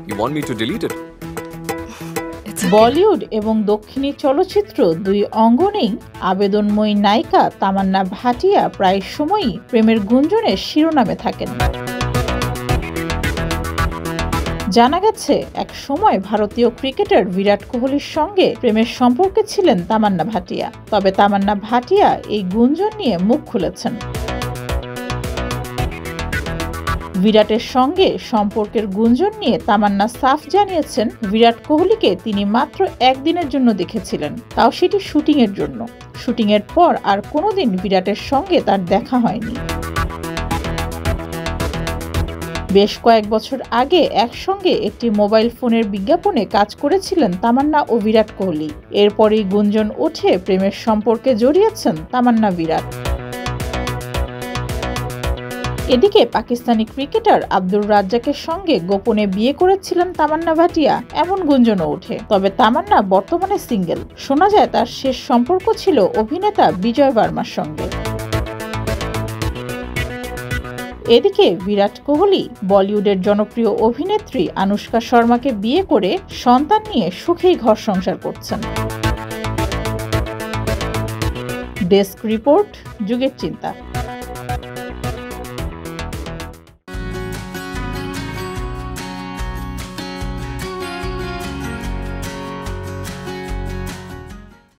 You want me to delete it? Bollywood এবং দক্ষিণী চলচ্চিত্র দুই অঙ্গনেই আবেদনময়ী নায়িকা তামান্না ভাটিয়া প্রায় সময়ই প্রেমের গুঞ্জনের শিরোনামে থাকেন। জানা গেছে এক সময় ভারতীয় ক্রিকেটার বিরাট কোহলির সঙ্গে প্রেমের সম্পর্কে ছিলেন তামান্না ভাটিয়া। তবে তামান্না ভাটিয়া এই গুঞ্জন নিয়ে মুখ খুলেছেন। বিরাটের সঙ্গে সম্পর্কের গুঞ্জন নিয়ে তামান্না সাফ জানিয়েছেন, বিরাট কোহলিকে তিনি মাত্র একদিনের জন্য দেখেছিলেন, তাও সেটি শুটিংয়ের জন্য। শুটিংয়ের পর আর কোনোদিন বিরাটের সঙ্গে তার দেখা হয়নি। বেশ কয়েক বছর আগে একসঙ্গে একটি মোবাইল ফোনের বিজ্ঞাপনে কাজ করেছিলেন তামান্না ও বিরাট কোহলি। এরপরই গুঞ্জন ওঠে প্রেমের সম্পর্কে জড়িয়েছেন তামান্না বিরাট। এদিকে পাকিস্তানি ক্রিকেটার আব্দুর রাজ্জাকের সঙ্গে গোপনে বিয়ে করেছিলেন তামান্না ভাটিয়া, এমন গুঞ্জনও ওঠে। তবে তামান্না বর্তমানে সিঙ্গেল। শোনা যায় তার শেষ সম্পর্ক ছিল অভিনেতা বিজয় বার্মার সঙ্গে। এদিকে বিরাট কোহলি বলিউডের জনপ্রিয় অভিনেত্রী আনুশকা শর্মাকে বিয়ে করে সন্তান নিয়ে সুখেই ঘর সংসার করছেন। ডেস্ক রিপোর্ট, যুগের চিন্তা।